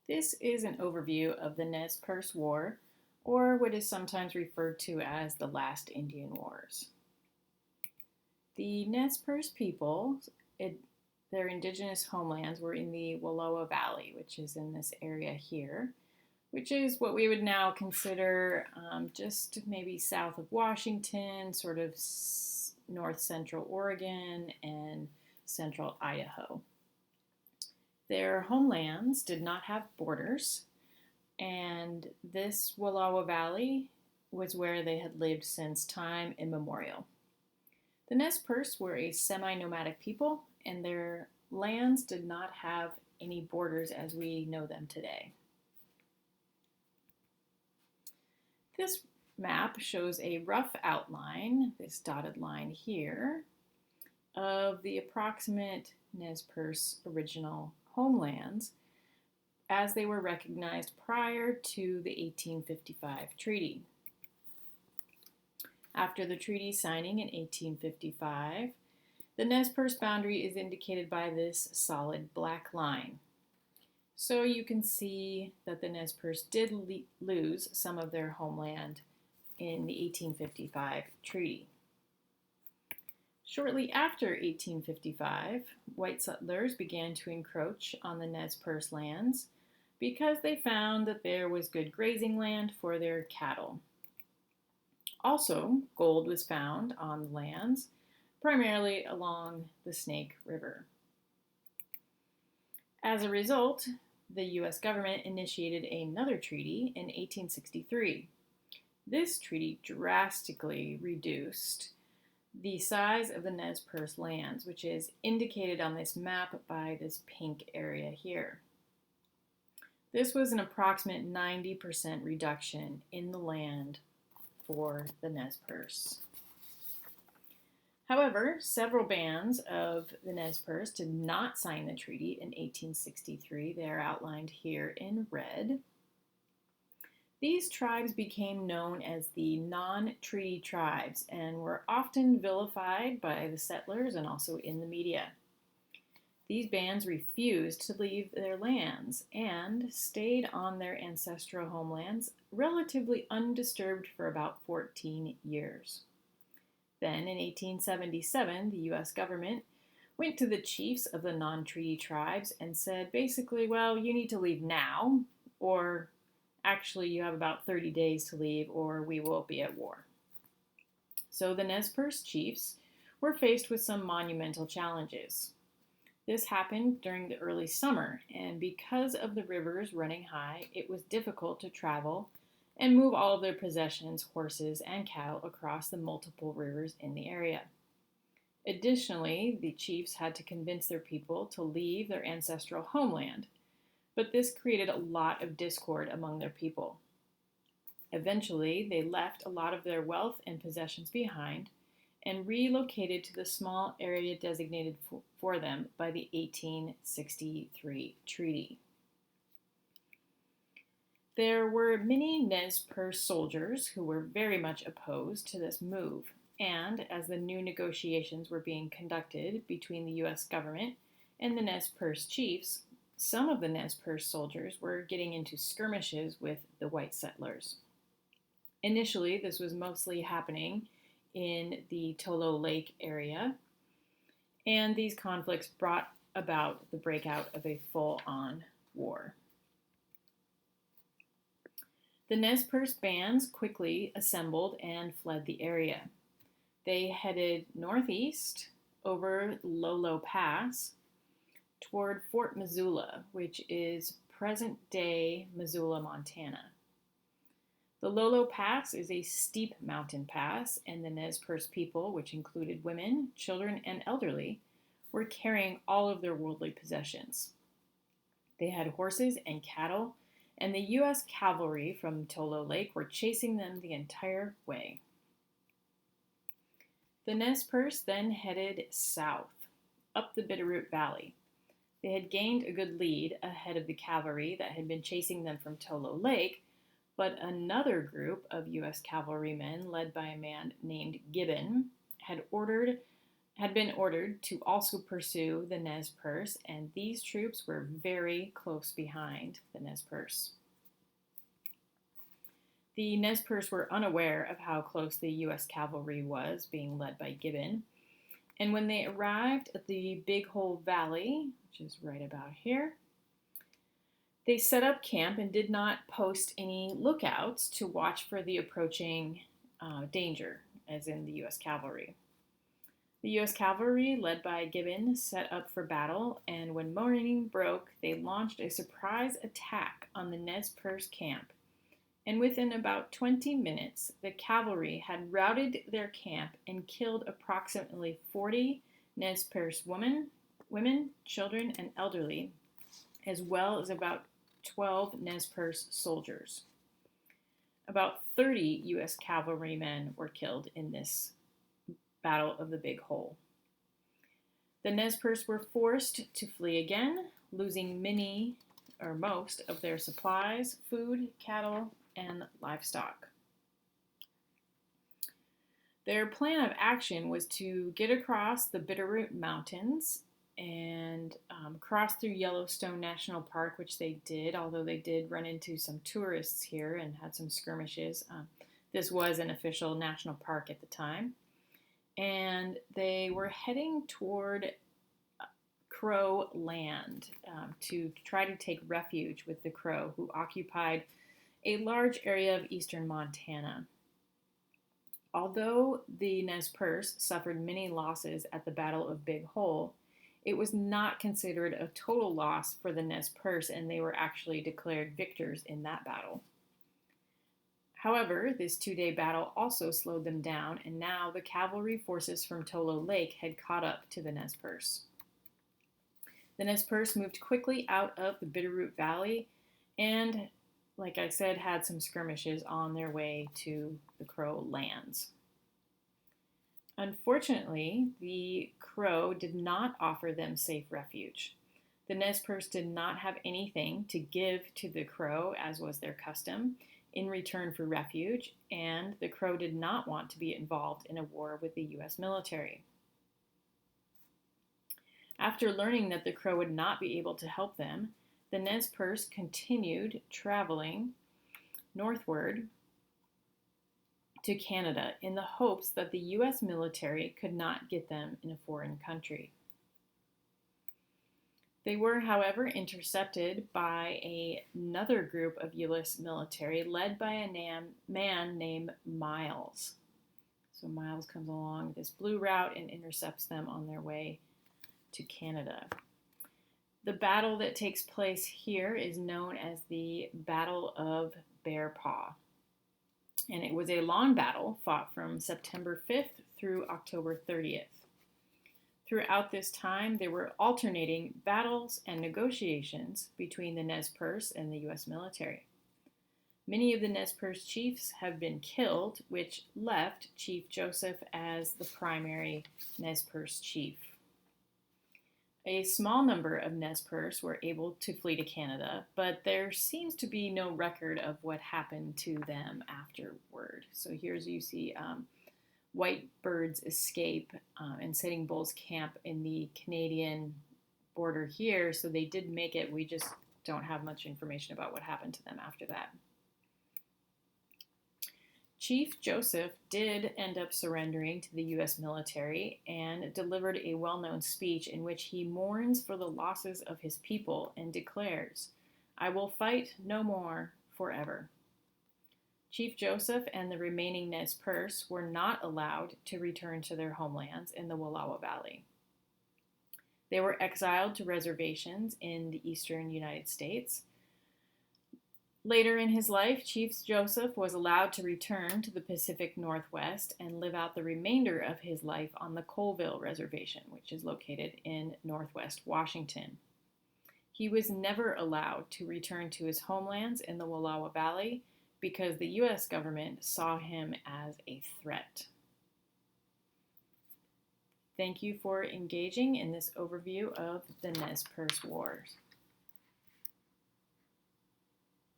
This is an overview of the Nez Perce War, or what is sometimes referred to as the last Indian Wars. The Nez Perce people, their indigenous homelands were in the Wallowa Valley, which is in this area here, which is what we would now consider just maybe south of Washington, sort of north central Oregon, and central Idaho. Their homelands did not have borders, and this Wallowa Valley was where they had lived since time immemorial. The Nez Perce were a semi-nomadic people, and their lands did not have any borders as we know them today. This map shows a rough outline, this dotted line here, of the approximate Nez Perce original homelands as they were recognized prior to the 1855 treaty. After the treaty signing in 1855, the Nez Perce boundary is indicated by this solid black line. So you can see that the Nez Perce did lose some of their homeland in the 1855 treaty. Shortly after 1855, white settlers began to encroach on the Nez Perce lands because they found that there was good grazing land for their cattle. Also, gold was found on the lands, primarily along the Snake River. As a result, the U.S. government initiated another treaty in 1863. This treaty drastically reduced the size of the Nez Perce lands, which is indicated on this map by this pink area here. This was an approximate 90% reduction in the land for the Nez Perce. However, several bands of the Nez Perce did not sign the treaty in 1863. They are outlined here in red. These tribes became known as the non-treaty tribes and were often vilified by the settlers and also in the media. These bands refused to leave their lands and stayed on their ancestral homelands relatively undisturbed for about 14 years. Then in 1877, the U.S. government went to the chiefs of the non-treaty tribes and said basically, well, you need to leave now, or actually you have about 30 days to leave, or we will be at war. So the Nez Perce chiefs were faced with some monumental challenges. This happened during the early summer, and because of the rivers running high, it was difficult to travel and move all of their possessions, horses, and cattle across the multiple rivers in the area. Additionally, the chiefs had to convince their people to leave their ancestral homeland, but this created a lot of discord among their people. Eventually, they left a lot of their wealth and possessions behind and relocated to the small area designated for them by the 1863 treaty. There were many Nez Perce soldiers who were very much opposed to this move, and as the new negotiations were being conducted between the U.S. government and the Nez Perce chiefs, some of the Nez Perce soldiers were getting into skirmishes with the white settlers. Initially, this was mostly happening in the Tolo Lake area, and these conflicts brought about the breakout of a full-on war. The Nez Perce bands quickly assembled and fled the area. They headed northeast over Lolo Pass toward Fort Missoula, which is present-day Missoula, Montana. The Lolo Pass is a steep mountain pass, and the Nez Perce people, which included women, children, and elderly, were carrying all of their worldly possessions. They had horses and cattle, and the U.S. cavalry from Tolo Lake were chasing them the entire way. The Nez Perce then headed south, up the Bitterroot Valley. They had gained a good lead ahead of the cavalry that had been chasing them from Tolo Lake, but another group of U.S. cavalrymen, led by a man named Gibbon, had ordered had been ordered to also pursue the Nez Perce, and these troops were very close behind the Nez Perce. The Nez Perce were unaware of how close the U.S. cavalry was, being led by Gibbon, and when they arrived at the Big Hole Valley, which is right about here, they set up camp and did not post any lookouts to watch for the approaching danger, as in the U.S. cavalry. The U.S. cavalry, led by Gibbon, set up for battle, and when morning broke, they launched a surprise attack on the Nez Perce camp. And within about 20 minutes, the cavalry had routed their camp and killed approximately 40 Nez Perce women, children, and elderly, as well as about 12 Nez Perce soldiers. About 30 U.S. cavalrymen were killed in this Battle of the Big Hole. The Nez Perce were forced to flee again, losing many or most of their supplies, food, cattle, and livestock. Their plan of action was to get across the Bitterroot Mountains and cross through Yellowstone National Park, which they did, although they did run into some tourists here and had some skirmishes. This was an official national park at the time. And they were heading toward Crow land to try to take refuge with the Crow, who occupied a large area of eastern Montana. Although the Nez Perce suffered many losses at the Battle of Big Hole, it was not considered a total loss for the Nez Perce, and they were actually declared victors in that battle. However, this two-day battle also slowed them down, and now the cavalry forces from Tolo Lake had caught up to the Nez Perce. The Nez Perce moved quickly out of the Bitterroot Valley and, like I said, had some skirmishes on their way to the Crow lands. Unfortunately, the Crow did not offer them safe refuge. The Nez Perce did not have anything to give to the Crow, as was their custom, in return for refuge, and the Crow did not want to be involved in a war with the U.S. military. After learning that the Crow would not be able to help them, the Nez Perce continued traveling northward to Canada in the hopes that the U.S. military could not get them in a foreign country. They were, however, intercepted by another group of U.S. military led by a man named Miles. So Miles comes along this blue route and intercepts them on their way to Canada. The battle that takes place here is known as the Battle of Bear Paw. And it was a long battle fought from September 5th through October 30th. Throughout this time, there were alternating battles and negotiations between the Nez Perce and the U.S. military. Many of the Nez Perce chiefs have been killed, which left Chief Joseph as the primary Nez Perce chief. A small number of Nez Perce were able to flee to Canada, but there seems to be no record of what happened to them afterward. So here's you see Whitebird's escape and Sitting Bull's camp in the Canadian border here. So they did make it. We just don't have much information about what happened to them after that. Chief Joseph did end up surrendering to the U.S. military and delivered a well-known speech in which he mourns for the losses of his people and declares, "I will fight no more forever." Chief Joseph and the remaining Nez Perce were not allowed to return to their homelands in the Wallowa Valley. They were exiled to reservations in the eastern United States. Later in his life, Chief Joseph was allowed to return to the Pacific Northwest and live out the remainder of his life on the Colville Reservation, which is located in northwest Washington. He was never allowed to return to his homelands in the Wallowa Valley because the U.S. government saw him as a threat. Thank you for engaging in this overview of the Nez Perce Wars.